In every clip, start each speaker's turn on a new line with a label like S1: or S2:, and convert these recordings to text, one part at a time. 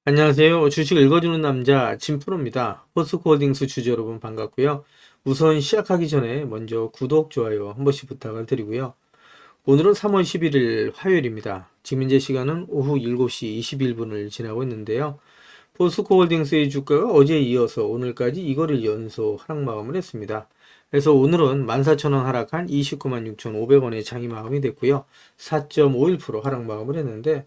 S1: 안녕하세요. 주식 읽어주는 남자 진프로입니다. 포스코홀딩스 주주 여러분 반갑고요. 우선 시작하기 전에 먼저 구독, 좋아요 한 번씩 부탁을 드리고요. 오늘은 3월 11일 화요일입니다. 지금 현재 시간은 오후 7시 21분을 지나고 있는데요. 포스코홀딩스의 주가가 어제에 이어서 오늘까지 이거를 연속 하락 마감을 했습니다. 그래서 오늘은 14,000원 하락한 29만 6,500원의 장이 마감이 됐고요. 4.51% 하락 마감을 했는데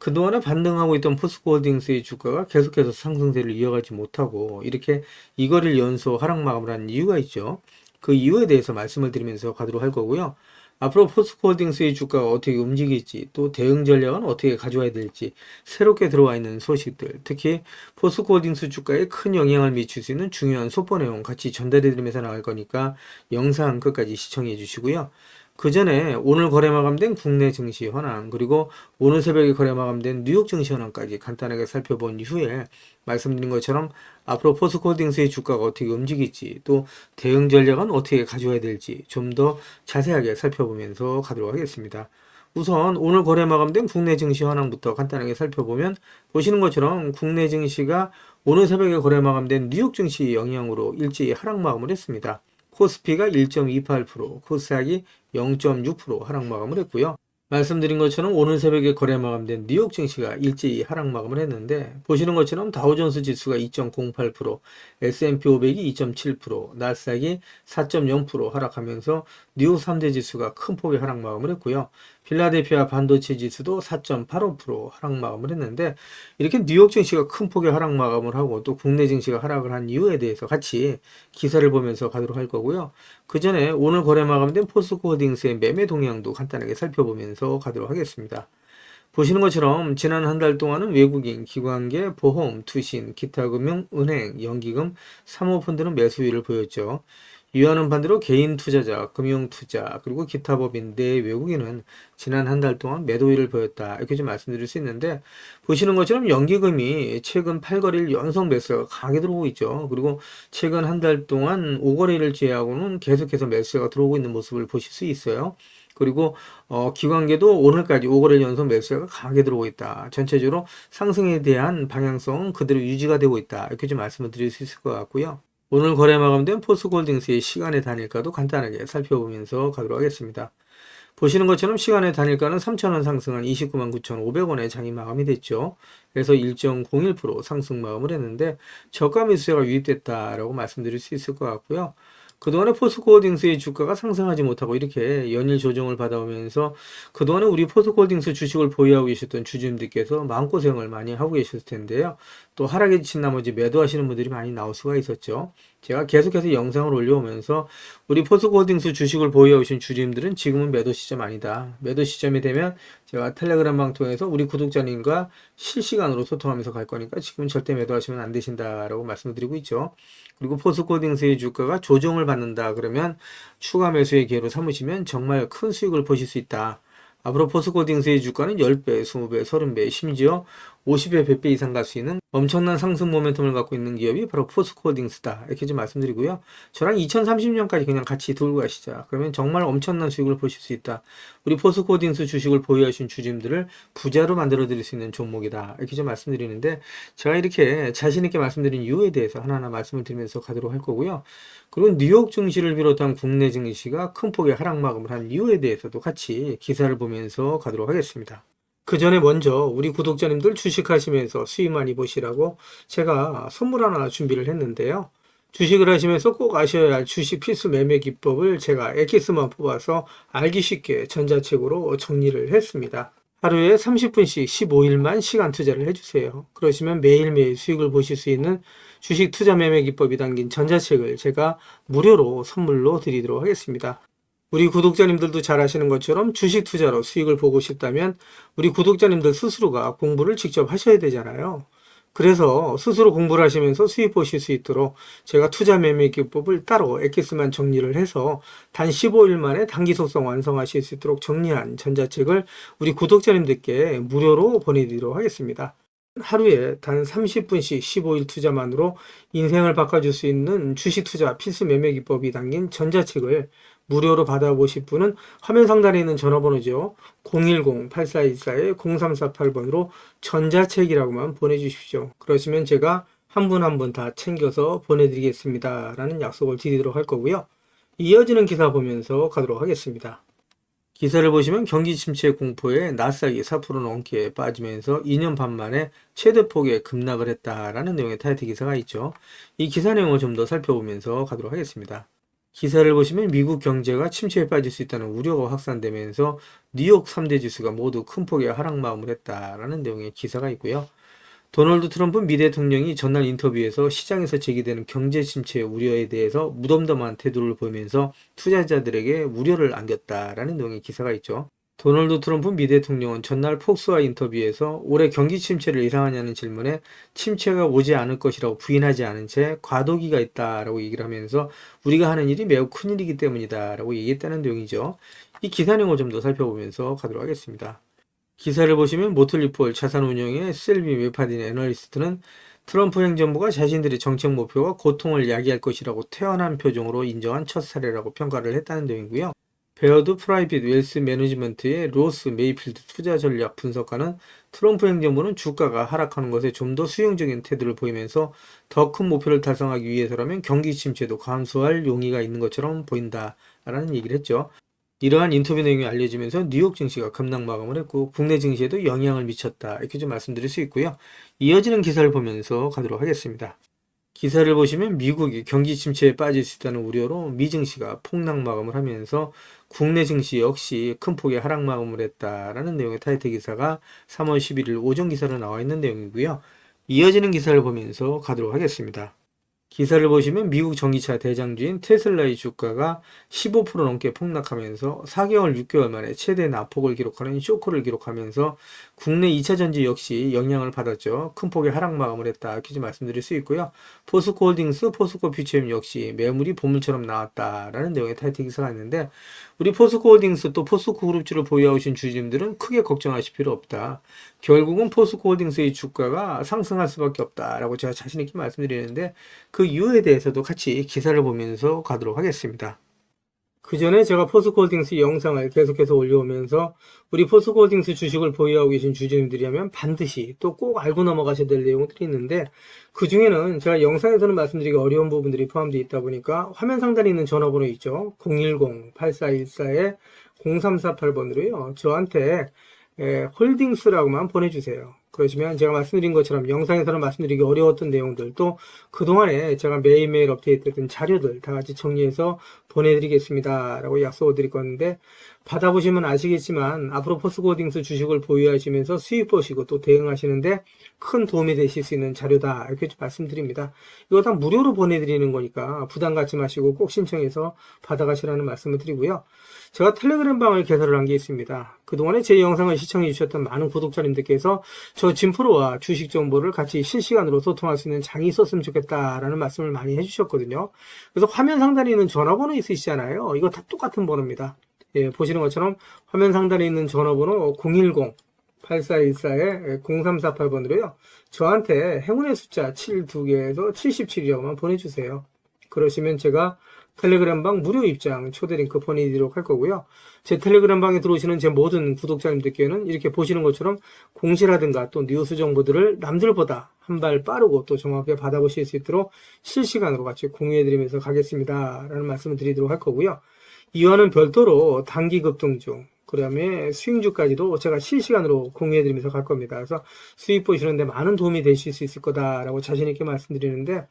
S1: 그동안에 반등하고 있던 포스코홀딩스의 주가가 계속해서 상승세를 이어가지 못하고 이렇게 이거를 연속 하락 마감을 한 이유가 있죠. 그 이유에 대해서 말씀을 드리면서 가도록 할 거고요. 앞으로 포스코홀딩스의 주가가 어떻게 움직일지, 또 대응 전략은 어떻게 가져와야 될지, 새롭게 들어와 있는 소식들, 특히 포스코홀딩스 주가에 큰 영향을 미칠 수 있는 중요한 속보 내용 같이 전달해 드리면서 나갈 거니까 영상 끝까지 시청해 주시고요. 그 전에 오늘 거래 마감된 국내 증시 현황, 그리고 오늘 새벽에 거래 마감된 뉴욕 증시 현황까지 간단하게 살펴본 이후에 말씀드린 것처럼 앞으로 포스코홀딩스의 주가가 어떻게 움직일지, 또 대응 전략은 어떻게 가져와야 될지 좀 더 자세하게 살펴보면서 가도록 하겠습니다. 우선 오늘 거래 마감된 국내 증시 현황부터 간단하게 살펴보면 보시는 것처럼 국내 증시가 오늘 새벽에 거래 마감된 뉴욕 증시 영향으로 일제히 하락 마감을 했습니다. 코스피가 1.28%, 코스닥이 0.6% 하락 마감을 했고요. 말씀드린 것처럼 오늘 새벽에 거래 마감된 뉴욕 증시가 일제히 하락 마감을 했는데 보시는 것처럼 다우존스 지수가 2.08%, S&P 500이 2.7%, 나스닥이 4.0% 하락하면서 뉴욕 3대 지수가 큰 폭의 하락 마감을 했고요. 필라델피아 반도체 지수도 4.85% 하락 마감을 했는데 이렇게 뉴욕 증시가 큰 폭의 하락 마감을 하고 또 국내 증시가 하락을 한 이유에 대해서 같이 기사를 보면서 가도록 할 거고요. 그 전에 오늘 거래 마감된 포스코홀딩스의 매매 동향도 간단하게 살펴보면서 가도록 하겠습니다. 보시는 것처럼 지난 한 달 동안은 외국인, 기관계, 보험, 투신, 기타 금융, 은행, 연기금, 사모펀드는 매수율을 보였죠. 이와는 반대로 개인 투자자, 금융 투자, 그리고 기타 법인 내 외국인은 지난 한 달 동안 매도율을 보였다. 이렇게 좀 말씀드릴 수 있는데 보시는 것처럼 연기금이 최근 8거래일 연속 매수가 강하게 들어오고 있죠. 그리고 최근 한 달 동안 5거래일을 제외하고는 계속해서 매수가 들어오고 있는 모습을 보실 수 있어요. 그리고 기관계도 오늘까지 5거래일 연속 매수가 강하게 들어오고 있다. 전체적으로 상승에 대한 방향성은 그대로 유지가 되고 있다. 이렇게 좀 말씀을 드릴 수 있을 것 같고요. 오늘 거래 마감된 포스코홀딩스의 시간의 단일가도 간단하게 살펴보면서 가도록 하겠습니다. 보시는 것처럼 시간의 단일가는 3,000원 상승한 29만 9,500원의 장이 마감이 됐죠. 그래서 1.01% 상승 마감을 했는데 저가 매수세가 유입됐다라고 말씀드릴 수 있을 것 같고요. 그동안에 포스코홀딩스의 주가가 상승하지 못하고 이렇게 연일 조정을 받아오면서 그동안에 우리 포스코홀딩스 주식을 보유하고 계셨던 주주님들께서 마음고생을 많이 하고 계셨을 텐데요. 또 하락에 지친 나머지 매도하시는 분들이 많이 나올 수가 있었죠. 제가 계속해서 영상을 올려오면서 우리 포스코홀딩스 주식을 보유하고 계신 주주님들은 지금은 매도 시점 아니다. 매도 시점이 되면 제가 텔레그램 방 통해서 우리 구독자님과 실시간으로 소통하면서 갈 거니까 지금은 절대 매도하시면 안 되신다라고 말씀드리고 있죠. 그리고 포스코홀딩스의 주가가 조정을 받는다 그러면 추가 매수의 기회로 삼으시면 정말 큰 수익을 보실 수 있다. 앞으로 포스코홀딩스의 주가는 10배, 20배, 30배, 심지어 50배, 100배 이상 갈 수 있는 엄청난 상승 모멘텀을 갖고 있는 기업이 바로 포스코홀딩스다. 이렇게 좀 말씀드리고요. 저랑 2030년까지 그냥 같이 돌고 가시자. 그러면 정말 엄청난 수익을 보실 수 있다. 우리 포스코홀딩스 주식을 보유하신 주주님들을 부자로 만들어 드릴 수 있는 종목이다. 이렇게 좀 말씀드리는데 제가 이렇게 자신 있게 말씀드린 이유에 대해서 하나하나 말씀을 드리면서 가도록 할 거고요. 그리고 뉴욕 증시를 비롯한 국내 증시가 큰 폭의 하락 마감을 한 이유에 대해서도 같이 기사를 보면서 가도록 하겠습니다. 그 전에 먼저 우리 구독자님들 주식하시면서 수익 많이 보시라고 제가 선물 하나 준비를 했는데요. 주식을 하시면서 꼭 아셔야 할 주식 필수 매매 기법을 제가 엑기스만 뽑아서 알기 쉽게 전자책으로 정리를 했습니다. 하루에 30분씩 15일만 시간 투자를 해주세요. 그러시면 매일매일 수익을 보실 수 있는 주식 투자 매매 기법이 담긴 전자책을 제가 무료로 선물로 드리도록 하겠습니다. 우리 구독자님들도 잘 아시는 것처럼 주식 투자로 수익을 보고 싶다면 우리 구독자님들 스스로가 공부를 직접 하셔야 되잖아요. 그래서 스스로 공부를 하시면서 수익 보실 수 있도록 제가 투자 매매 기법을 따로 엑기스만 정리를 해서 단 15일 만에 단기 속성 완성하실 수 있도록 정리한 전자책을 우리 구독자님들께 무료로 보내드리도록 하겠습니다. 하루에 단 30분씩 15일 투자만으로 인생을 바꿔줄 수 있는 주식 투자 필수 매매 기법이 담긴 전자책을 무료로 받아보실 분은 화면 상단에 있는 전화번호죠. 010-8414-0348번으로 전자책이라고만 보내주십시오. 그러시면 제가 한 분 한 분 다 챙겨서 보내드리겠습니다. 라는 약속을 드리도록 할 거고요. 이어지는 기사 보면서 가도록 하겠습니다. 기사를 보시면 경기 침체 공포에 나스닥이 4% 넘게 빠지면서 2년 반 만에 최대 폭의 급락을 했다라는 내용의 타이틀 기사가 있죠. 이 기사 내용을 좀 더 살펴보면서 가도록 하겠습니다. 기사를 보시면 미국 경제가 침체에 빠질 수 있다는 우려가 확산되면서 뉴욕 3대 지수가 모두 큰 폭의 하락 마감을 했다라는 내용의 기사가 있고요. 도널드 트럼프 미 대통령이 전날 인터뷰에서 시장에서 제기되는 경제 침체 우려에 대해서 무덤덤한 태도를 보이면서 투자자들에게 우려를 안겼다라는 내용의 기사가 있죠. 도널드 트럼프 미 대통령은 전날 폭스와 인터뷰에서 올해 경기 침체를 예상하냐는 질문에 침체가 오지 않을 것이라고 부인하지 않은 채 과도기가 있다라고 얘기를 하면서 우리가 하는 일이 매우 큰 일이기 때문이다라고 얘기했다는 내용이죠. 이 기사 내용을 좀 더 살펴보면서 가도록 하겠습니다. 기사를 보시면 모틀리폴 자산운용의 셀비 웨파딘 애널리스트는 트럼프 행정부가 자신들의 정책 목표가 고통을 야기할 것이라고 태연한 표정으로 인정한 첫 사례라고 평가를 했다는 내용이고요. 베어드 프라이빗 웰스 매니지먼트의 로스 메이필드 투자 전략 분석가는 트럼프 행정부는 주가가 하락하는 것에 좀 더 수용적인 태도를 보이면서 더 큰 목표를 달성하기 위해서라면 경기 침체도 감수할 용의가 있는 것처럼 보인다라는 얘기를 했죠. 이러한 인터뷰 내용이 알려지면서 뉴욕 증시가 급락 마감을 했고 국내 증시에도 영향을 미쳤다 이렇게 좀 말씀드릴 수 있고요. 이어지는 기사를 보면서 가도록 하겠습니다. 기사를 보시면 미국이 경기 침체에 빠질 수 있다는 우려로 미 증시가 폭락 마감을 하면서 국내 증시 역시 큰 폭의 하락 마감을 했다라는 내용의 타이틀 기사가 3월 11일 오전 기사로 나와 있는 내용이고요. 이어지는 기사를 보면서 가도록 하겠습니다. 기사를 보시면 미국 전기차 대장주인 테슬라의 주가가 15% 넘게 폭락하면서 4개월, 6개월 만에 최대 낙폭을 기록하는 쇼크를 기록하면서 국내 2차 전지 역시 영향을 받았죠. 큰 폭의 하락 마감을 했다. 이렇게 말씀드릴 수 있고요. 포스코홀딩스, 포스코 퓨처엠 역시 매물이 보물처럼 나왔다라는 내용의 타이틀 기사가 있는데 우리 포스코홀딩스 또 포스코 그룹주를 보유하고 계신 주주님들은 크게 걱정하실 필요 없다. 결국은 포스코홀딩스의 주가가 상승할 수밖에 없다라고 제가 자신 있게 말씀드리는데 그 이유에 대해서도 같이 기사를 보면서 가도록 하겠습니다. 그 전에 제가 포스코홀딩스 영상을 계속해서 올려오면서 우리 포스코홀딩스 주식을 보유하고 계신 주주님들이라면 반드시 또 꼭 알고 넘어가셔야 될 내용들이 있는데 그 중에는 제가 영상에서는 말씀드리기 어려운 부분들이 포함되어 있다 보니까 화면 상단에 있는 전화번호 있죠. 010-8414-0348번으로요. 저한테 홀딩스라고만 보내주세요. 그러시면 제가 말씀드린 것처럼 영상에서는 말씀드리기 어려웠던 내용들 또 그동안에 제가 매일매일 업데이트했던 자료들 다 같이 정리해서 보내드리겠습니다 라고 약속을 드릴 건데 받아보시면 아시겠지만 앞으로 포스코홀딩스 주식을 보유하시면서 수익 보시고 또 대응하시는데 큰 도움이 되실 수 있는 자료다 이렇게 좀 말씀드립니다. 이거 다 무료로 보내드리는 거니까 부담 갖지 마시고 꼭 신청해서 받아가시라는 말씀을 드리고요. 제가 텔레그램 방을 개설을 한 게 있습니다. 그동안에 제 영상을 시청해 주셨던 많은 구독자님들께서 저 진프로와 주식 정보를 같이 실시간으로 소통할 수 있는 장이 있었으면 좋겠다라는 말씀을 많이 해주셨거든요. 그래서 화면 상단에 있는 전화번호 있으시잖아요. 이거 다 똑같은 번호입니다. 예, 보시는 것처럼 화면 상단에 있는 전화번호 010-8414-0348번으로요. 저한테 행운의 숫자 7 2개에서 77이라고만 보내주세요. 그러시면 제가 텔레그램 방 무료 입장 초대 링크 보내드리도록 할 거고요. 제 텔레그램 방에 들어오시는 제 모든 구독자님들께는 이렇게 보시는 것처럼 공시라든가 또 뉴스 정보들을 남들보다 한 발 빠르고 또 정확하게 받아보실 수 있도록 실시간으로 같이 공유해드리면서 가겠습니다 라는 말씀을 드리도록 할 거고요. 이와는 별도로 단기 급등 중 그 다음에 수익주까지도 제가 실시간으로 공유해드리면서 갈 겁니다. 그래서 수익 보시는데 많은 도움이 되실 수 있을 거다라고 자신있게 말씀드리는데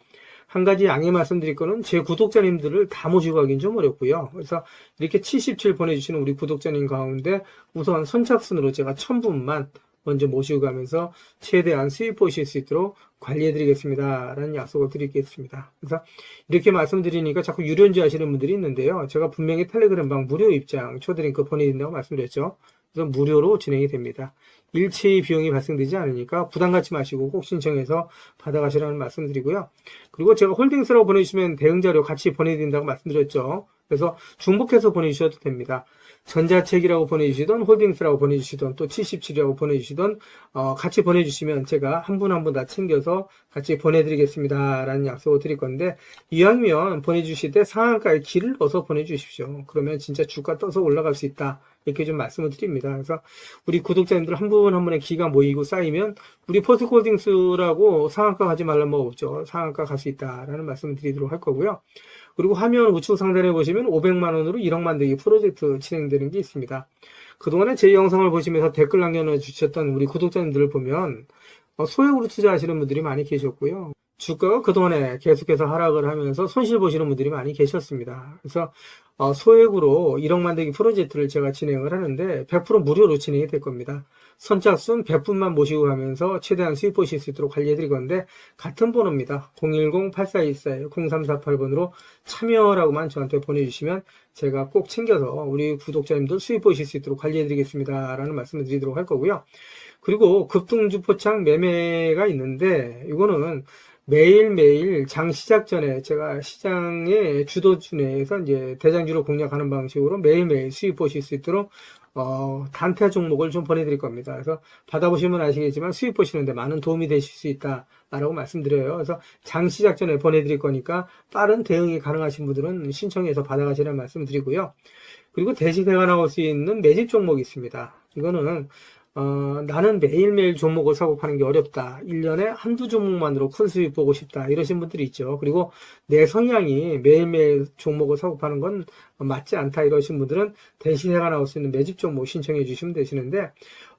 S1: 한 가지 양해 말씀드릴 거는 제 구독자님들을 다 모시고 가긴 좀 어렵고요. 그래서 이렇게 77 보내주시는 우리 구독자님 가운데 우선 선착순으로 제가 1000분만 먼저 모시고 가면서 최대한 수익 보실 수 있도록 관리해드리겠습니다 라는 약속을 드리겠습니다. 그래서 이렇게 말씀드리니까 자꾸 유료인지 하시는 분들이 있는데요. 제가 분명히 텔레그램 방 무료 입장 초대 링크 보내드린다고 말씀드렸죠. 그래서 무료로 진행이 됩니다. 일체의 비용이 발생되지 않으니까 부담 갖지 마시고 꼭 신청해서 받아가시라는 말씀드리고요. 그리고 제가 홀딩스라고 보내주시면 대응자료 같이 보내드린다고 말씀드렸죠. 그래서 중복해서 보내주셔도 됩니다. 전자책이라고 보내주시던 홀딩스라고 보내주시던 또 77이라고 보내주시던 같이 보내주시면 제가 한 분 한 분 다 챙겨서 같이 보내드리겠습니다 라는 약속을 드릴 건데, 이왕이면 보내주실 때 상한가에 기를 넣어서 보내주십시오. 그러면 진짜 주가 떠서 올라갈 수 있다, 이렇게 좀 말씀을 드립니다. 그래서 우리 구독자님들 한 분 한 분의 기가 모이고 쌓이면 우리 포스코홀딩스라고 상한가 가지 말란 법 없죠. 상한가 갈 수 있다라는 말씀을 드리도록 할 거고요. 그리고 화면 우측 상단에 보시면 500만 원으로 1억 만들기 프로젝트 진행되는 게 있습니다. 그동안에 제 영상을 보시면서 댓글 남겨주셨던 우리 구독자님들을 보면 소액으로 투자하시는 분들이 많이 계셨고요. 주가가 그동안에 계속해서 하락을 하면서 손실 보시는 분들이 많이 계셨습니다. 그래서 소액으로 1억 만들기 프로젝트를 제가 진행을 하는데 100% 무료로 진행이 될 겁니다. 선착순 100분만 모시고 가면서 최대한 수익 보실 수 있도록 관리해 드릴 건데, 같은 번호입니다. 010-8424-0348번으로 참여라고만 저한테 보내주시면 제가 꼭 챙겨서 우리 구독자님들 수익 보실 수 있도록 관리해 드리겠습니다 라는 말씀을 드리도록 할 거고요. 그리고 급등주포창 매매가 있는데, 이거는 매일매일 장 시작 전에 제가 시장의 주도주 내에서 이제 대장주로 공략하는 방식으로 매일매일 수익 보실 수 있도록 단타 종목을 좀 보내드릴 겁니다. 그래서 받아보시면 아시겠지만 수익 보시는데 많은 도움이 되실 수 있다라고 말씀드려요. 그래서 장 시작 전에 보내드릴 거니까 빠른 대응이 가능하신 분들은 신청해서 받아가시라는 말씀 드리고요. 그리고 대시대가 나올 수 있는 매집 종목이 있습니다. 이거는 나는 매일매일 종목을 사고 파는 게 어렵다, 1년에 한두 종목만으로 큰 수익 보고 싶다, 이러신 분들이 있죠. 그리고 내 성향이 매일매일 종목을 사고 파는 건 맞지 않다, 이러신 분들은 대시세가 나올 수 있는 매집 종목 신청해 주시면 되시는데,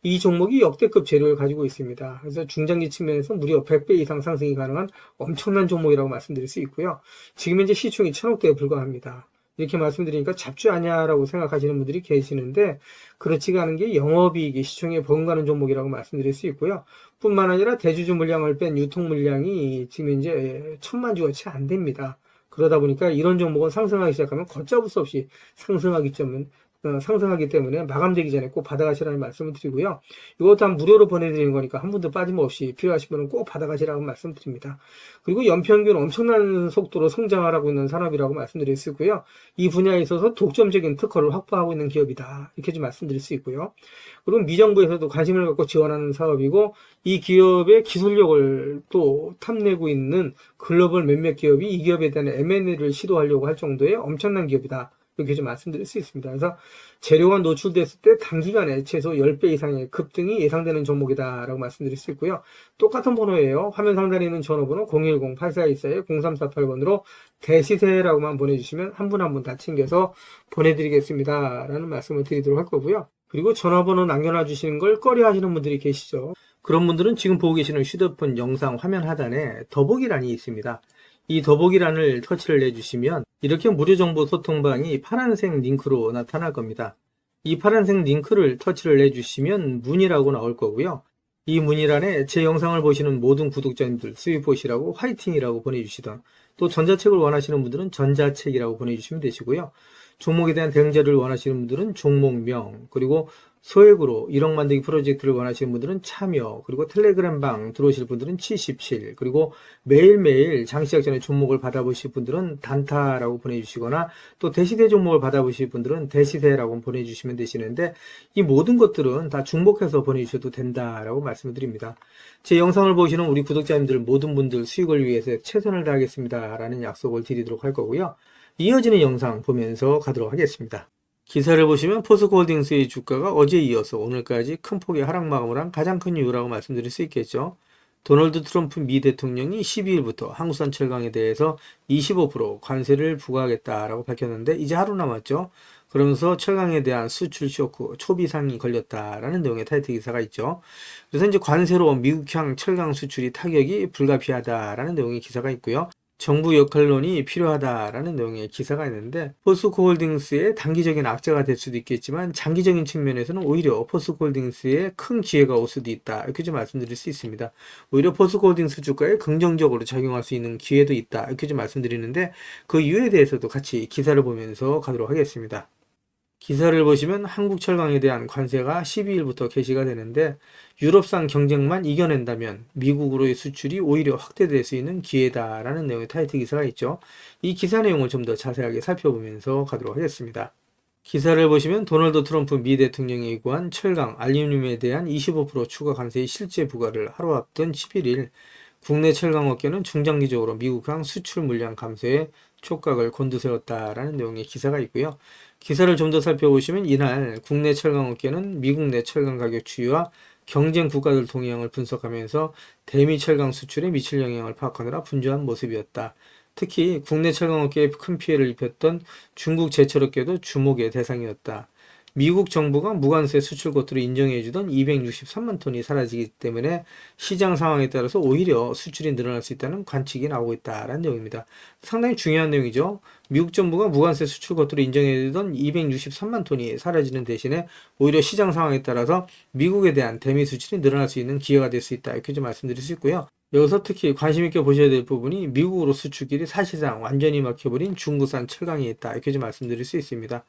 S1: 이 종목이 역대급 재료를 가지고 있습니다. 그래서 중장기 측면에서 무려 100배 이상 상승이 가능한 엄청난 종목이라고 말씀드릴 수 있고요. 지금 현재 시총이 1000억대에 불과합니다. 이렇게 말씀드리니까 잡주 아냐라고 생각하시는 분들이 계시는데, 그렇지가 않은 게 영업이익이 시총에 버금가는 종목이라고 말씀드릴 수 있고요. 뿐만 아니라 대주주 물량을 뺀 유통 물량이 지금 이제 1000만 주가 채 안 됩니다. 그러다 보니까 이런 종목은 상승하기 시작하면 걷잡을 수 없이 상승하기 때문에 마감되기 전에 꼭 받아가시라는 말씀을 드리고요. 이것도 한 무료로 보내드리는 거니까 한 분도 빠짐없이 필요하신 분은 꼭 받아가시라고 말씀드립니다. 그리고 연평균 엄청난 속도로 성장하고 있는 산업이라고 말씀드릴 수 있고요. 이 분야에 있어서 독점적인 특허를 확보하고 있는 기업이다, 이렇게 좀 말씀드릴 수 있고요. 그리고 미정부에서도 관심을 갖고 지원하는 사업이고, 이 기업의 기술력을 또 탐내고 있는 글로벌 몇몇 기업이 이 기업에 대한 M&A를 시도하려고 할 정도의 엄청난 기업이다, 이렇게 좀 말씀드릴 수 있습니다. 그래서 재료가 노출됐을 때 단기간에 최소 10배 이상의 급등이 예상되는 종목이다라고 말씀드릴 수 있고요. 똑같은 번호예요. 화면 상단에 있는 전화번호 010-8424-0348번으로 대시세라고만 보내주시면 한 분 한 분 다 챙겨서 보내드리겠습니다 라는 말씀을 드리도록 할 거고요. 그리고 전화번호 남겨놔 주시는 걸 꺼려 하시는 분들이 계시죠. 그런 분들은 지금 보고 계시는 휴대폰 영상 화면 하단에 더보기란이 있습니다. 이 더보기란을 터치를 해주시면 이렇게 무료 정보 소통방이 파란색 링크로 나타날 겁니다. 이 파란색 링크를 터치를 해주시면 문의라고 나올 거고요. 이 문의란에 제 영상을 보시는 모든 구독자님들 수익 보시라고 화이팅이라고 보내주시던, 또 전자책을 원하시는 분들은 전자책이라고 보내주시면 되시고요. 종목에 대한 대응 자료를 원하시는 분들은 종목명, 그리고 소액으로 1억 만들기 프로젝트를 원하시는 분들은 참여, 그리고 텔레그램방 들어오실 분들은 77, 그리고 매일매일 장시작 전에 종목을 받아보실 분들은 단타라고 보내주시거나, 또 대시세 종목을 받아보실 분들은 대시세라고 보내주시면 되시는데, 이 모든 것들은 다 중복해서 보내주셔도 된다라고 말씀을 드립니다. 제 영상을 보시는 우리 구독자님들 모든 분들 수익을 위해서 최선을 다하겠습니다 라는 약속을 드리도록 할 거고요. 이어지는 영상 보면서 가도록 하겠습니다. 기사를 보시면 포스코홀딩스의 주가가 어제 이어서 오늘까지 큰 폭의 하락 마감을 한 가장 큰 이유라고 말씀드릴 수 있겠죠. 도널드 트럼프 미 대통령이 12일부터 한국산 철강에 대해서 25% 관세를 부과하겠다라고 밝혔는데, 이제 하루 남았죠. 그러면서 철강에 대한 수출 쇼크, 초비상이 걸렸다라는 내용의 타이틀 기사가 있죠. 그래서 이제 관세로 미국향 철강 수출이 타격이 불가피하다라는 내용의 기사가 있고요. 정부 역할론이 필요하다라는 내용의 기사가 있는데, 포스코홀딩스의 단기적인 악재가 될 수도 있겠지만 장기적인 측면에서는 오히려 포스코홀딩스에 큰 기회가 올 수도 있다, 이렇게 좀 말씀드릴 수 있습니다. 오히려 포스코홀딩스 주가에 긍정적으로 작용할 수 있는 기회도 있다, 이렇게 좀 말씀드리는데, 그 이유에 대해서도 같이 기사를 보면서 가도록 하겠습니다. 기사를 보시면 한국 철강에 대한 관세가 12일부터 개시가 되는데 유럽산 경쟁만 이겨낸다면 미국으로의 수출이 오히려 확대될 수 있는 기회다라는 내용의 타이틀 기사가 있죠. 이 기사 내용을 좀 더 자세하게 살펴보면서 가도록 하겠습니다. 기사를 보시면 도널드 트럼프 미 대통령이 예고한 철강, 알루미늄에 대한 25% 추가 관세의 실제 부과를 하루 앞둔 11일 국내 철강업계는 중장기적으로 미국항 수출 물량 감소에 촉각을 곤두세웠다라는 내용의 기사가 있고요. 기사를 좀 더 살펴보시면 이날 국내 철강업계는 미국 내 철강 가격 추이와 경쟁 국가들 동향을 분석하면서 대미 철강 수출에 미칠 영향을 파악하느라 분주한 모습이었다. 특히 국내 철강업계에 큰 피해를 입혔던 중국 제철업계도 주목의 대상이었다. 미국 정부가 무관세 수출 코트를 인정해주던 263만 톤이 사라지기 때문에 시장 상황에 따라서 오히려 수출이 늘어날 수 있다는 관측이 나오고 있다는 내용입니다. 상당히 중요한 내용이죠. 미국 정부가 무관세 수출 코트를 인정해주던 263만 톤이 사라지는 대신에 오히려 시장 상황에 따라서 미국에 대한 대미 수출이 늘어날 수 있는 기회가 될 수 있다. 이렇게 좀 말씀드릴 수 있고요. 여기서 특히 관심 있게 보셔야 될 부분이 미국으로 수출길이 사실상 완전히 막혀버린 중국산 철강이 있다. 이렇게 좀 말씀드릴 수 있습니다.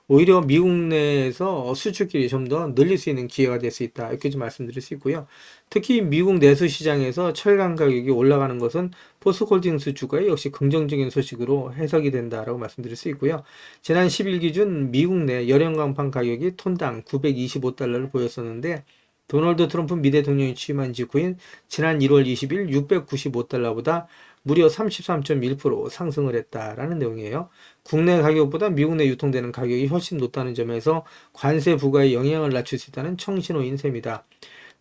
S1: 오히려 미국 내에서 수출길이 좀 더 늘릴 수 있는 기회가 될 수 있다. 이렇게 좀 말씀드릴 수 있고요. 특히 미국 내수 시장에서 철강 가격이 올라가는 것은 포스코홀딩스 주가에 역시 긍정적인 소식으로 해석이 된다라고 말씀드릴 수 있고요. 지난 10일 기준 미국 내 열연강판 가격이 톤당 925달러를 보였었는데 도널드 트럼프 미 대통령이 취임한 직후인 지난 1월 20일 695달러보다 무려 33.1% 상승을 했다라는 내용이에요. 국내 가격보다 미국 내 유통되는 가격이 훨씬 높다는 점에서 관세 부과에 영향을 낮출 수 있다는 청신호인 셈이다.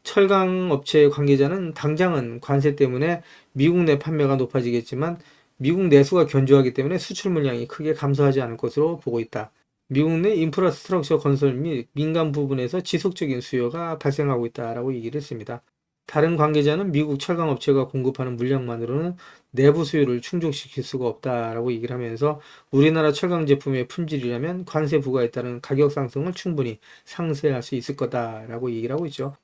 S1: 철강 업체 관계자는 당장은 관세 때문에 미국 내 판매가 높아지겠지만 미국 내수가 견조하기 때문에 수출 물량이 크게 감소하지 않을 것으로 보고 있다. 미국 내 인프라스트럭처 건설 및 민간 부분에서 지속적인 수요가 발생하고 있다라고 얘기를 했습니다. 다른 관계자는 미국 철강 업체가 공급하는 물량만으로는 내부 수요를 충족시킬 수가 없다라고 얘기를 하면서 우리나라 철강 제품의 품질이라면 관세 부과에 따른 가격 상승을 충분히 상쇄할 수 있을 거다라고 얘기를 하고 있죠.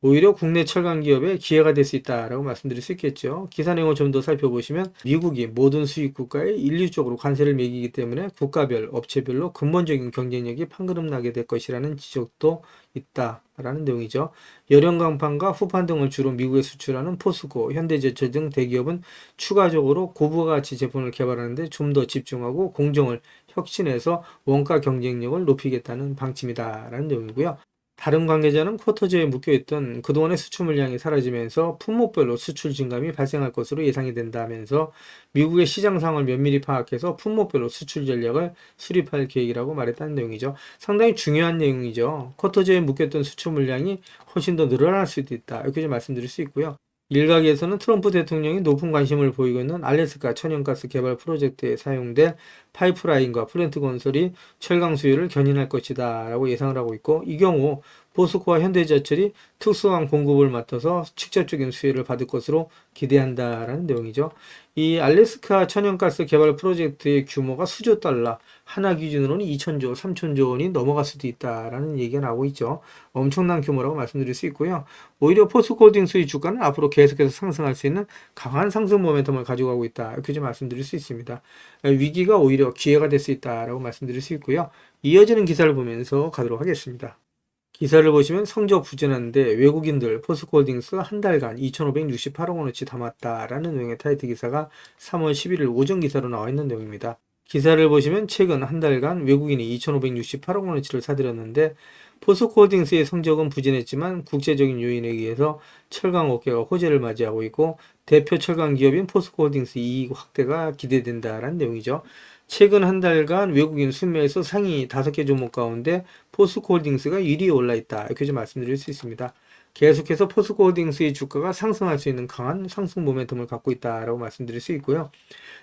S1: 오히려 국내 철강 기업에 기회가 될 수 있다라고 말씀드릴 수 있겠죠. 기사 내용을 좀 더 살펴보시면 미국이 모든 수입 국가에 일률적으로 관세를 매기기 때문에 국가별, 업체별로 근본적인 경쟁력이 판가름 나게 될 것이라는 지적도 있다라는 내용이죠. 열연강판과 후판 등을 주로 미국에 수출하는 포스코, 현대제철 등 대기업은 추가적으로 고부가치 제품을 개발하는 데 좀 더 집중하고 공정을 혁신해서 원가 경쟁력을 높이겠다는 방침이다라는 내용이고요. 다른 관계자는 쿼터제에 묶여있던 그동안의 수출 물량이 사라지면서 품목별로 수출 증감이 발생할 것으로 예상이 된다면서 미국의 시장 상황을 면밀히 파악해서 품목별로 수출 전략을 수립할 계획이라고 말했다는 내용이죠. 상당히 중요한 내용이죠. 쿼터제에 묶였던 수출 물량이 훨씬 더 늘어날 수도 있다. 이렇게 좀 말씀드릴 수 있고요. 일각에서는 트럼프 대통령이 높은 관심을 보이고 있는 알래스카 천연가스 개발 프로젝트에 사용될 파이프라인과 플랜트 건설이 철강 수요를 견인할 것이다 라고 예상을 하고 있고, 이 경우 포스코와 현대제철이 특수한 공급을 맡아서 직접적인 수혜를 받을 것으로 기대한다라는 내용이죠. 이 알래스카 천연가스 개발 프로젝트의 규모가 수조 달러, 하나 기준으로는 2천조, 3천조 원이 넘어갈 수도 있다라는 얘기가 나오고 있죠. 엄청난 규모라고 말씀드릴 수 있고요. 오히려 포스코홀딩스의 주가는 앞으로 계속해서 상승할 수 있는 강한 상승 모멘텀을 가지고 가고 있다. 이렇게 좀 말씀드릴 수 있습니다. 위기가 오히려 기회가 될 수 있다라고 말씀드릴 수 있고요. 이어지는 기사를 보면서 가도록 하겠습니다. 기사를 보시면 성적 부진한데 외국인들 포스코홀딩스 한 달간 2,568억 원어치 담았다라는 내용의 타이틀 기사가 3월 11일 오전 기사로 나와 있는 내용입니다. 기사를 보시면 최근 한 달간 외국인이 2,568억 원어치를 사들였는데 포스코홀딩스의 성적은 부진했지만 국제적인 요인에 의해서 철강 업계가 호재를 맞이하고 있고 대표 철강 기업인 포스코홀딩스 이익 확대가 기대된다라는 내용이죠. 최근 한 달간 외국인 순매수 상위 5개 종목 가운데 포스코홀딩스가 1위에 올라 있다. 이렇게 좀 말씀드릴 수 있습니다. 계속해서 포스코홀딩스의 주가가 상승할 수 있는 강한 상승 모멘텀을 갖고 있다라고 말씀드릴 수 있고요.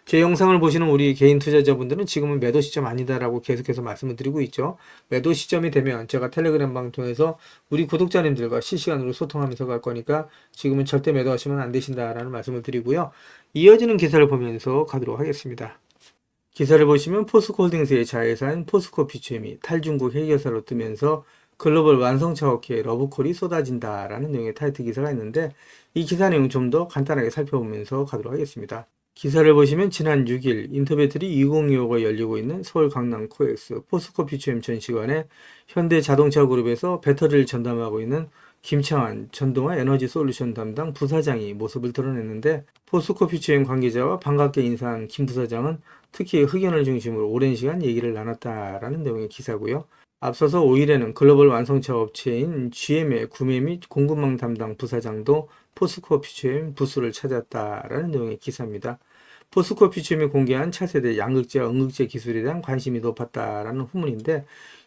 S1: 제 영상을 보시는 우리 개인 투자자분들은 지금은 매도 시점 아니다라고 계속해서 말씀을 드리고 있죠. 매도 시점이 되면 제가 텔레그램 방 통해서 우리 구독자님들과 실시간으로 소통하면서 갈 거니까 지금은 절대 매도하시면 안 되신다라는 말씀을 드리고요. 이어지는 기사를 보면서 가도록 하겠습니다. 기사를 보시면 포스코홀딩스의 자회사인 포스코피체미 탈중국 해결사로 뜨면서 글로벌 완성차 업계에 러브콜이 쏟아진다라는 내용의 타이틀 기사가 있는데 이 기사 내용 좀 더 간단하게 살펴보면서 가도록 하겠습니다. 기사를 보시면 지난 6일 인터배터리 2025가 열리고 있는 서울 강남 코엑스 포스코 퓨처엠 전시관에 현대자동차그룹에서 배터리를 전담하고 있는 김창환 전동화 에너지 솔루션 담당 부사장이 모습을 드러냈는데, 포스코 퓨처엠 관계자와 반갑게 인사한 김 부사장은 특히 흑연을 중심으로 오랜 시간 얘기를 나눴다라는 내용의 기사고요. 앞서서 5일에는 글로벌 완성차 업체인 GM의 구매 및 공급망 담당 부사장도 포스코 퓨처엠 부스를 찾았다라는 내용의 기사입니다. 포스코 퓨처엠이 공개한 차세대 양극재와 음극재 기술에 대한 관심이 높았다라는 후문인데,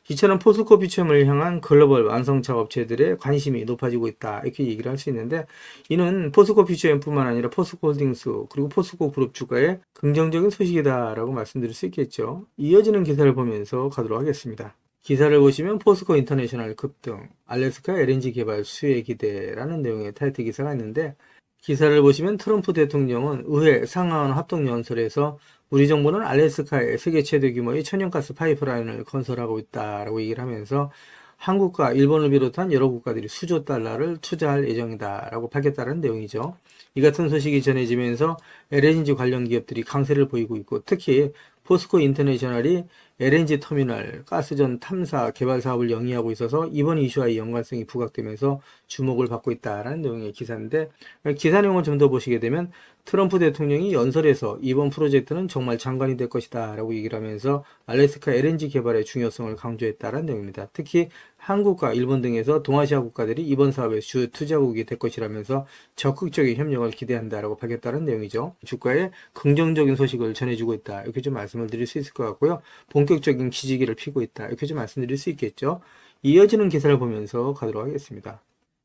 S1: 이처럼 포스코 퓨처엠을 향한 글로벌 완성차 업체들의 관심이 높아지고 있다, 이렇게 얘기를 할 수 있는데, 이는 포스코 퓨처엠뿐만 아니라 포스코 홀딩스 그리고 포스코 그룹 주가에 긍정적인 소식이다라고 말씀드릴 수 있겠죠. 이어지는 기사를 보면서 가도록 하겠습니다. 기사를 보시면 포스코 인터내셔널 급등, 알래스카 LNG 개발 수혜 기대라는 내용의 타이틀 기사가 있는데, 기사를 보시면 트럼프 대통령은 의회 상하원 합동연설에서 우리 정부는 알래스카에 세계 최대 규모의 천연가스 파이프라인을 건설하고 있다라고 얘기를 하면서 한국과 일본을 비롯한 여러 국가들이 수조 달러를 투자할 예정이다라고 밝혔다는 내용이죠. 이 같은 소식이 전해지면서 LNG 관련 기업들이 강세를 보이고 있고, 특히 포스코 인터내셔널이 LNG 터미널, 가스전 탐사 개발 사업을 영위하고 있어서 이번 이슈와의 연관성이 부각되면서 주목을 받고 있다라는 내용의 기사인데, 기사 내용을 좀 더 보시게 되면 트럼프 대통령이 연설에서 이번 프로젝트는 정말 장관이 될 것이다 라고 얘기를 하면서 알래스카 LNG 개발의 중요성을 강조했다는 내용입니다. 특히 한국과 일본 등에서 동아시아 국가들이 이번 사업의 주 투자국이 될 것이라면서 적극적인 협력을 기대한다라고 밝혔다는 내용이죠. 주가에 긍정적인 소식을 전해주고 있다, 이렇게 좀 말씀을 드릴 수 있을 것 같고요. 본격적인 기지기를 피고 있다, 이렇게 좀 말씀드릴 수 있겠죠. 이어지는 기사를 보면서 가도록 하겠습니다.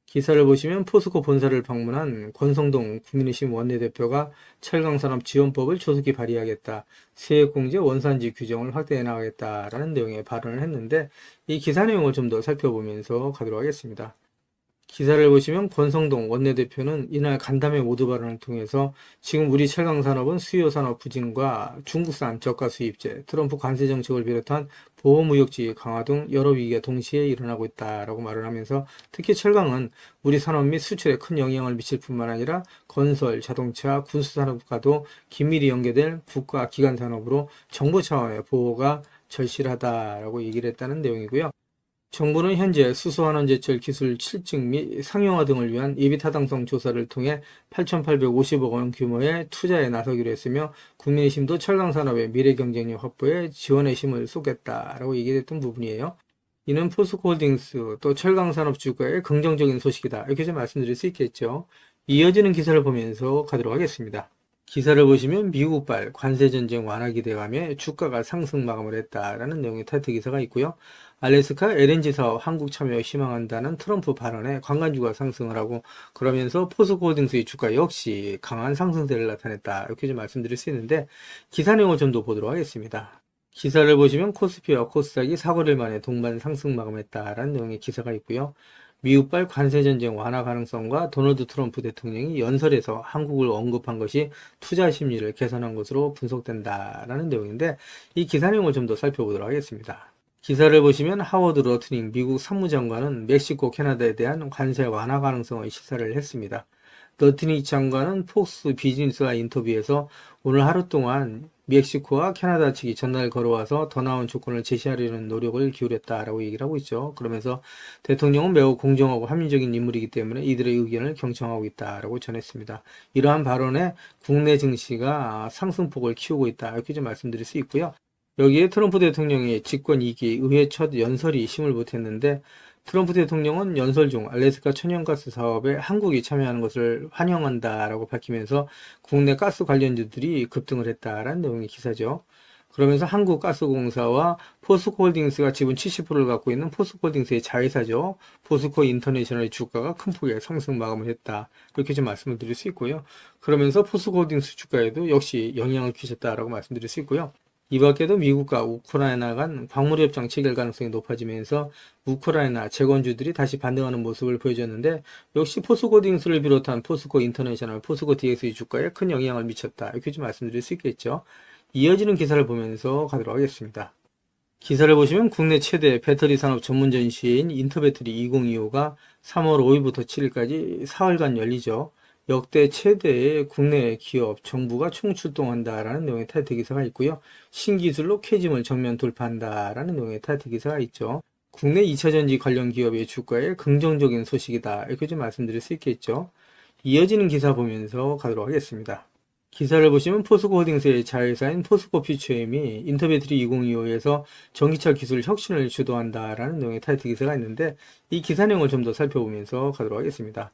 S1: 기사를 보시면 포스코 본사를 방문한 권성동 국민의힘 원내대표가 철강산업지원법을 조속히 발의하겠다, 세액공제 원산지 규정을 확대해 나가겠다라는 내용의 발언을 했는데, 이 기사 내용을 좀 더 살펴보면서 가도록 하겠습니다. 기사를 보시면 권성동 원내대표는 이날 간담회 모두 발언을 통해서 지금 우리 철강산업은 수요산업 부진과 중국산 저가 수입제, 트럼프 관세 정책을 비롯한 보호무역주의 강화 등 여러 위기가 동시에 일어나고 있다라고 말을 하면서, 특히 철강은 우리 산업 및 수출에 큰 영향을 미칠 뿐만 아니라 건설, 자동차, 군수산업과도 긴밀히 연계될 국가 기관 산업으로 정부 차원의 보호가 절실하다라고 얘기를 했다는 내용이고요. 정부는 현재 수소환원제철 기술 실증 및 상용화 등을 위한 예비타당성 조사를 통해 8,850억 원 규모의 투자에 나서기로 했으며, 국민의힘도 철강산업의 미래 경쟁력 확보에 지원의 힘을 쏟겠다라고 얘기했던 부분이에요. 이는 포스코홀딩스 또 철강산업 주가의 긍정적인 소식이다, 이렇게 좀 말씀드릴 수 있겠죠. 이어지는 기사를 보면서 가도록 하겠습니다. 기사를 보시면 미국발 관세전쟁 완화 기대감에 주가가 상승 마감을 했다라는 내용의 타이틀 기사가 있고요. 알래스카 LNG 사업 한국 참여 희망한다는 트럼프 발언에 관광주가 상승을 하고, 그러면서 포스코홀딩스의 주가 역시 강한 상승세를 나타냈다, 이렇게 좀 말씀드릴 수 있는데, 기사 내용을 좀 더 보도록 하겠습니다. 기사를 보시면 코스피와 코스닥이 4거래일 만에 동반 상승 마감했다라는 내용의 기사가 있고요. 미국발 관세전쟁 완화 가능성과 도널드 트럼프 대통령이 연설에서 한국을 언급한 것이 투자 심리를 개선한 것으로 분석된다라는 내용인데, 이 기사 내용을 좀 더 살펴보도록 하겠습니다. 기사를 보시면 하워드 러트닝 미국 상무장관은 멕시코, 캐나다에 대한 관세 완화 가능성을 시사를 했습니다. 러트닝 장관은 폭스 비즈니스와 인터뷰에서 오늘 하루 동안 멕시코와 캐나다 측이 전날 걸어와서 더 나은 조건을 제시하려는 노력을 기울였다라고 얘기를 하고 있죠. 그러면서 대통령은 매우 공정하고 합리적인 인물이기 때문에 이들의 의견을 경청하고 있다라고 전했습니다. 이러한 발언에 국내 증시가 상승폭을 키우고 있다, 이렇게 좀 말씀드릴 수 있고요. 여기에 트럼프 대통령의 집권 2기 의회 첫 연설이 힘을 보탰는데, 트럼프 대통령은 연설 중 알래스카 천연가스 사업에 한국이 참여하는 것을 환영한다라고 밝히면서 국내 가스 관련주들이 급등을 했다라는 내용의 기사죠. 그러면서 한국가스공사와 포스코홀딩스가 지분 70%를 갖고 있는 포스코홀딩스의 자회사죠. 포스코 인터내셔널의 주가가 큰 폭의 상승 마감을 했다, 이렇게 좀 말씀을 드릴 수 있고요. 그러면서 포스코홀딩스 주가에도 역시 영향을 끼쳤다라고 말씀드릴 수 있고요. 이 밖에도 미국과 우크라이나 간 광물협정 체결 가능성이 높아지면서 우크라이나 재건주들이 다시 반등하는 모습을 보여줬는데, 역시 포스코홀딩스를 비롯한 포스코 인터내셔널, 포스코 DX의 주가에 큰 영향을 미쳤다, 이렇게 좀 말씀드릴 수 있겠죠. 이어지는 기사를 보면서 가도록 하겠습니다. 기사를 보시면 국내 최대 배터리 산업 전문 전시회인 인터배터리 2025가 3월 5일부터 7일까지 4일간 열리죠. 역대 최대의 국내 기업 정부가 총출동한다라는 내용의 타이틀 기사가 있고요. 신기술로 캐즘을 정면 돌파한다라는 내용의 타이틀 기사가 있죠. 국내 2차전지 관련 기업의 주가에 긍정적인 소식이다. 이렇게 좀 말씀드릴 수 있겠죠. 이어지는 기사 보면서 가도록 하겠습니다. 기사를 보시면 포스코홀딩스의 자회사인 포스코퓨처엠이 인터배터리 2025에서 전기차 기술 혁신을 주도한다라는 내용의 타이틀 기사가 있는데 이 기사 내용을 좀 더 살펴보면서 가도록 하겠습니다.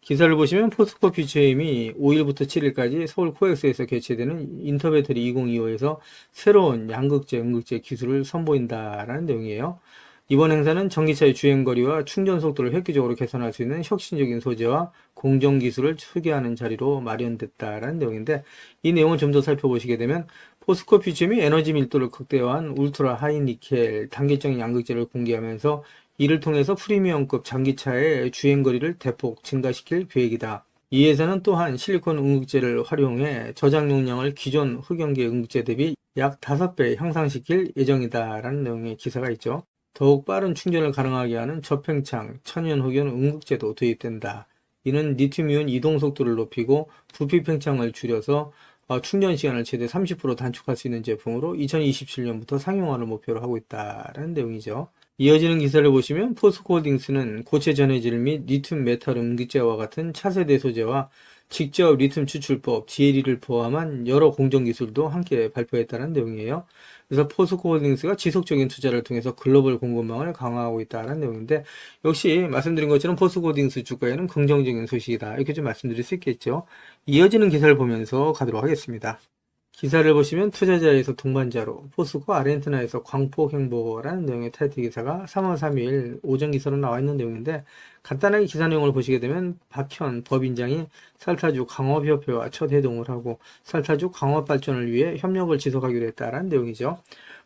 S1: 기사를 보시면 포스코퓨처엠이 5일부터 7일까지 서울 코엑스에서 개최되는 인터배터리 2025에서 새로운 양극재, 음극재 기술을 선보인다라는 내용이에요. 이번 행사는 전기차의 주행거리와 충전 속도를 획기적으로 개선할 수 있는 혁신적인 소재와 공정 기술을 소개하는 자리로 마련됐다라는 내용인데 이 내용을 좀 더 살펴보시게 되면 포스코 퓨처엠이 에너지 밀도를 극대화한 울트라 하이 니켈 단계적인 양극재를 공개하면서 이를 통해서 프리미엄급 전기차의 주행거리를 대폭 증가시킬 계획이다. 이 회사는 또한 실리콘 음극재를 활용해 저장 용량을 기존 흑연계 음극재 대비 약 5배 향상시킬 예정이다라는 내용의 기사가 있죠. 더욱 빠른 충전을 가능하게 하는 저팽창, 천연흑연 음극재도 도입된다. 이는 리튬이온 이동 속도를 높이고 부피 팽창을 줄여서 충전 시간을 최대 30% 단축할 수 있는 제품으로 2027년부터 상용화를 목표로 하고 있다라는 내용이죠. 이어지는 기사를 보시면 포스코홀딩스는 고체 전해질 및 리튬 메탈 음극재와 같은 차세대 소재와 직접 리튬 추출법, GLE를 포함한 여러 공정 기술도 함께 발표했다는 내용이에요. 그래서 포스코홀딩스가 지속적인 투자를 통해서 글로벌 공급망을 강화하고 있다는 내용인데 역시 말씀드린 것처럼 포스코홀딩스 주가에는 긍정적인 소식이다. 이렇게 좀 말씀드릴 수 있겠죠. 이어지는 기사를 보면서 가도록 하겠습니다. 기사를 보시면 투자자에서 동반자로 포스코 아르헨티나에서 광폭 행보라는 내용의 타이틀 기사가 3월 3일 오전 기사로 나와 있는 내용인데 간단하게 기사 내용을 보시게 되면 박현 법인장이 살타주 강업협회와 첫 회동을 하고 살타주 강업 발전을 위해 협력을 지속하기로 했다라는 내용이죠.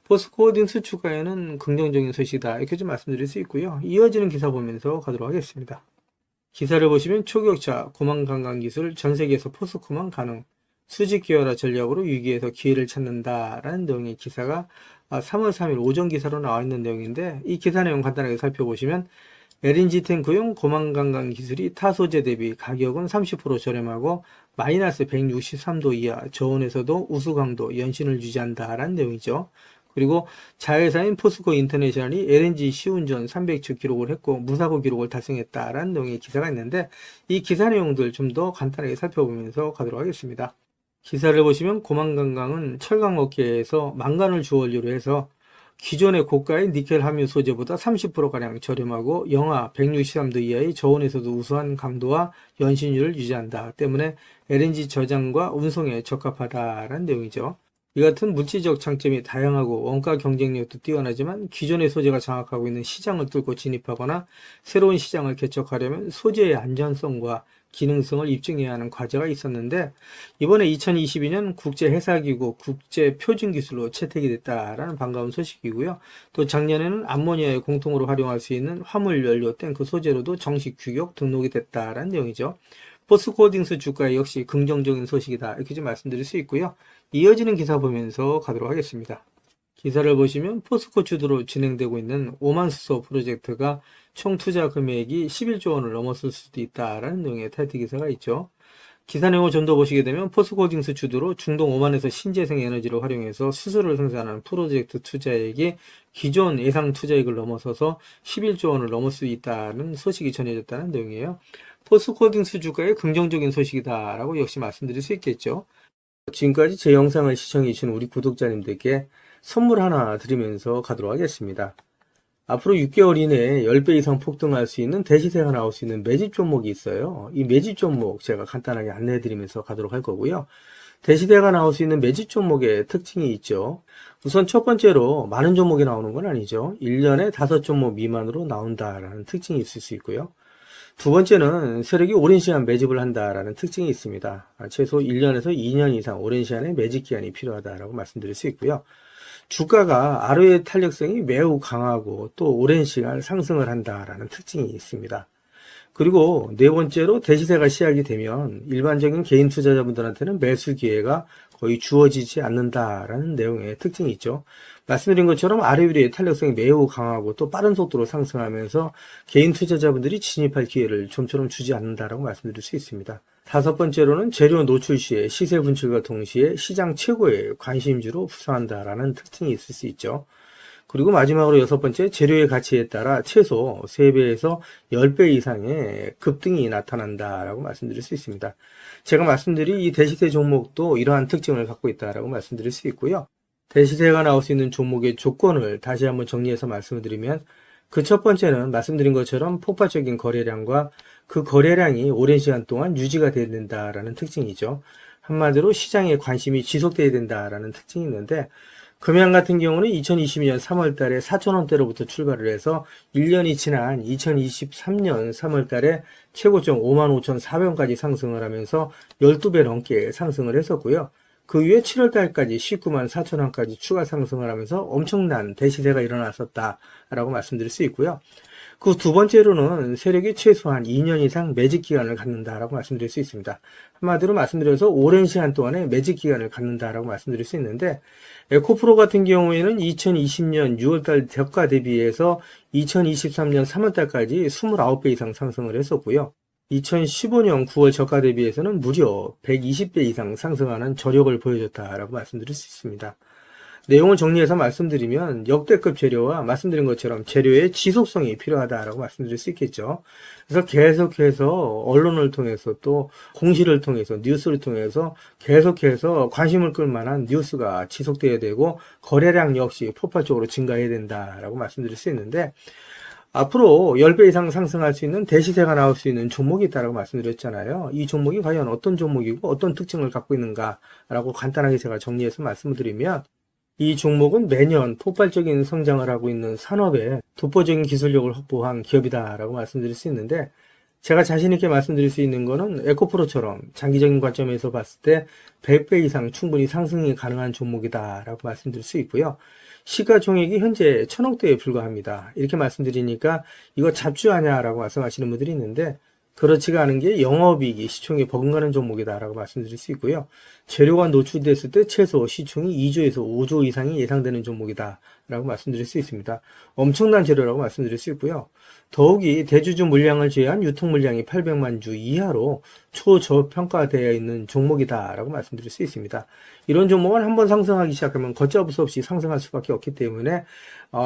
S1: 포스코홀딩스 주가에는 긍정적인 소식이다 이렇게 좀 말씀드릴 수 있고요. 이어지는 기사 보면서 가도록 하겠습니다. 기사를 보시면 초격차 고망관광기술 전세계에서 포스코만 가능 수직 기여라 전략으로 위기에서 기회를 찾는다라는 내용의 기사가 3월 3일 오전 기사로 나와 있는 내용인데 이 기사 내용 간단하게 살펴보시면 LNG 탱크용 고망관광 기술이 타 소재 대비 가격은 30% 저렴하고 마이너스 163도 이하 저온에서도 우수 강도 연신을 유지한다라는 내용이죠. 그리고 자회사인 포스코 인터내셔널이 LNG 시운전 300주 기록을 했고 무사고 기록을 달성했다라는 내용의 기사가 있는데 이 기사 내용들 좀 더 간단하게 살펴보면서 가도록 하겠습니다. 기사를 보시면 고망관광은 철강업계에서 망간을 주원료로 해서 기존의 고가의 니켈 함유 소재보다 30%가량 저렴하고 영하 163도 이하의 저온에서도 우수한 강도와 연신율을 유지한다. 때문에 LNG 저장과 운송에 적합하다라는 내용이죠. 이 같은 물질적 장점이 다양하고 원가 경쟁력도 뛰어나지만 기존의 소재가 장악하고 있는 시장을 뚫고 진입하거나 새로운 시장을 개척하려면 소재의 안전성과 기능성을 입증해야 하는 과제가 있었는데 이번에 2022년 국제회사기구 국제표준기술로 채택이 됐다라는 반가운 소식이고요. 또 작년에는 암모니아에 공통으로 활용할 수 있는 화물연료 탱크 소재로도 정식 규격 등록이 됐다라는 내용이죠. 포스코홀딩스 주가에 역시 긍정적인 소식이다 이렇게 좀 말씀드릴 수 있고요. 이어지는 기사 보면서 가도록 하겠습니다. 기사를 보시면 포스코 주도로 진행되고 있는 오만수소 프로젝트가 총 투자 금액이 11조 원을 넘었을 수도 있다라는 내용의 타이틀 기사가 있죠. 기사 내용을 좀 더 보시게 되면 포스코홀딩스 주도로 중동 오만에서 신재생 에너지를 활용해서 수소를 생산하는 프로젝트 투자액이 기존 예상 투자액을 넘어서서 11조 원을 넘을 수 있다는 소식이 전해졌다는 내용이에요. 포스코홀딩스 주가의 긍정적인 소식이다라고 역시 말씀드릴 수 있겠죠. 지금까지 제 영상을 시청해주신 우리 구독자님들께 선물 하나 드리면서 가도록 하겠습니다. 앞으로 6개월 이내에 10배 이상 폭등할 수 있는 대시세가 나올 수 있는 매집 종목이 있어요. 이 매집 종목 제가 간단하게 안내해 드리면서 가도록 할 거고요. 대시세가 나올 수 있는 매집 종목의 특징이 있죠. 우선 첫 번째로 많은 종목이 나오는 건 아니죠. 1년에 5종목 미만으로 나온다라는 특징이 있을 수 있고요. 두 번째는 세력이 오랜 시간 매집을 한다라는 특징이 있습니다. 최소 1년에서 2년 이상 오랜 시간의 매집 기간이 필요하다라고 말씀드릴 수 있고요. 주가가 ROE 탄력성이 매우 강하고 또 오랜 시간 상승을 한다라는 특징이 있습니다. 그리고 네 번째로 대시세가 시작이 되면 일반적인 개인 투자자분들한테는 매수 기회가 거의 주어지지 않는다라는 내용의 특징이 있죠. 말씀드린 것처럼 ROE의 탄력성이 매우 강하고 또 빠른 속도로 상승하면서 개인 투자자분들이 진입할 기회를 좀처럼 주지 않는다라고 말씀드릴 수 있습니다. 다섯 번째로는 재료 노출 시에 시세 분출과 동시에 시장 최고의 관심주로 부상한다라는 특징이 있을 수 있죠. 그리고 마지막으로 여섯 번째, 재료의 가치에 따라 최소 3배에서 10배 이상의 급등이 나타난다라고 말씀드릴 수 있습니다. 제가 말씀드린 이 대시세 종목도 이러한 특징을 갖고 있다라고 말씀드릴 수 있고요. 대시세가 나올 수 있는 종목의 조건을 다시 한번 정리해서 말씀을 드리면, 그 첫 번째는 말씀드린 것처럼 폭발적인 거래량과 그 거래량이 오랜 시간 동안 유지가 돼야 된다라는 특징이죠. 한마디로 시장에 관심이 지속돼야 된다라는 특징이 있는데, 금양 같은 경우는 2022년 3월 달에 4,000원대로부터 출발을 해서 1년이 지난 2023년 3월 달에 최고점 55,400원까지 상승을 하면서 12배 넘게 상승을 했었고요. 그 이후에 7월 달까지 194,000원까지 추가 상승을 하면서 엄청난 대시세가 일어났었다라고 말씀드릴 수 있고요. 그 두 번째로는 세력이 최소한 2년 이상 매집 기간을 갖는다라고 말씀드릴 수 있습니다. 한마디로 말씀드려서 오랜 시간 동안에 매집 기간을 갖는다라고 말씀드릴 수 있는데, 에코프로 같은 경우에는 2020년 6월달 저가 대비해서 2023년 3월달까지 29배 이상 상승을 했었고요. 2015년 9월 저가 대비해서는 무려 120배 이상 상승하는 저력을 보여줬다라고 말씀드릴 수 있습니다. 내용을 정리해서 말씀드리면 역대급 재료와 말씀드린 것처럼 재료의 지속성이 필요하다라고 말씀드릴 수 있겠죠. 그래서 계속해서 언론을 통해서 또 공시를 통해서 뉴스를 통해서 계속해서 관심을 끌 만한 뉴스가 지속돼야 되고 거래량 역시 폭발적으로 증가해야 된다라고 말씀드릴 수 있는데, 앞으로 10배 이상 상승할 수 있는 대시세가 나올 수 있는 종목이 있다고 말씀드렸잖아요. 이 종목이 과연 어떤 종목이고 어떤 특징을 갖고 있는가라고 간단하게 제가 정리해서 말씀을 드리면, 이 종목은 매년 폭발적인 성장을 하고 있는 산업에 독보적인 기술력을 확보한 기업이다라고 말씀드릴 수 있는데, 제가 자신 있게 말씀드릴 수 있는 거는 에코프로처럼 장기적인 관점에서 봤을 때 100배 이상 충분히 상승이 가능한 종목이다라고 말씀드릴 수 있고요. 시가총액이 현재 1,000억대에 불과합니다. 이렇게 말씀드리니까 이거 잡주하냐라고 말씀하시는 분들이 있는데, 그렇지가 않은 게 영업이익이 시총에 버금가는 종목이다라고 말씀드릴 수 있고요. 재료가 노출됐을 때 최소 시총이 2조에서 5조 이상이 예상되는 종목이다라고 말씀드릴 수 있습니다. 엄청난 재료라고 말씀드릴 수 있고요. 더욱이 대주주 물량을 제외한 유통 물량이 800만 주 이하로 초저평가되어 있는 종목이다라고 말씀드릴 수 있습니다. 이런 종목은 한번 상승하기 시작하면 걷잡을 수 없이 상승할 수밖에 없기 때문에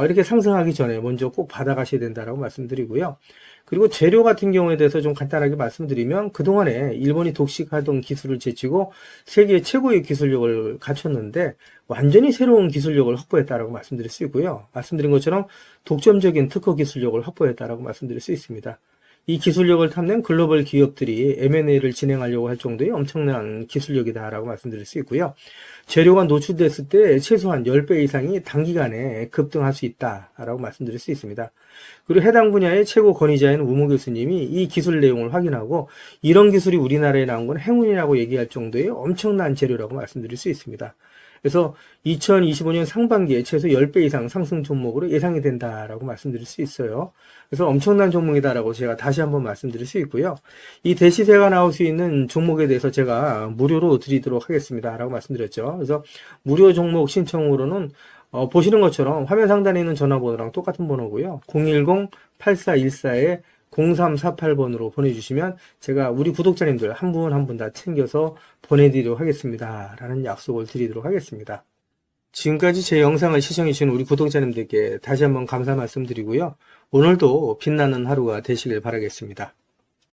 S1: 이렇게 상승하기 전에 먼저 꼭 받아가셔야 된다라고 말씀드리고요. 그리고 재료 같은 경우에 대해서 좀 간단하게 말씀드리면, 그동안에 일본이 독식하던 기술을 제치고 세계 최고의 기술력을 갖췄는데 완전히 새로운 기술력을 확보했다라고 말씀드릴 수 있고요. 말씀드린 것처럼 독점적인 특허 기술력을 확보했다라고 말씀드릴 수 있습니다. 이 기술력을 탐낸 글로벌 기업들이 M&A를 진행하려고 할 정도의 엄청난 기술력이다라고 말씀드릴 수 있고요. 재료가 노출됐을 때 최소한 10배 이상이 단기간에 급등할 수 있다라고 말씀드릴 수 있습니다. 그리고 해당 분야의 최고 권위자인 우모 교수님이 이 기술 내용을 확인하고 이런 기술이 우리나라에 나온 건 행운이라고 얘기할 정도의 엄청난 재료라고 말씀드릴 수 있습니다. 그래서 2025년 상반기에 최소 10배 이상 상승 종목으로 예상이 된다라고 말씀드릴 수 있어요. 그래서 엄청난 종목이다라고 제가 다시 한번 말씀드릴 수 있고요. 이 대시세가 나올 수 있는 종목에 대해서 제가 무료로 드리도록 하겠습니다라고 말씀드렸죠. 그래서 무료 종목 신청으로는 보시는 것처럼 화면 상단에 있는 전화번호랑 똑같은 번호고요. 010-8414에 0348번으로 보내주시면 제가 우리 구독자님들 한 분 한 분 다 챙겨서 보내드리도록 하겠습니다 라는 약속을 드리도록 하겠습니다. 지금까지 제 영상을 시청해주신 우리 구독자님들께 다시 한번 감사 말씀드리고요. 오늘도 빛나는 하루가 되시길 바라겠습니다.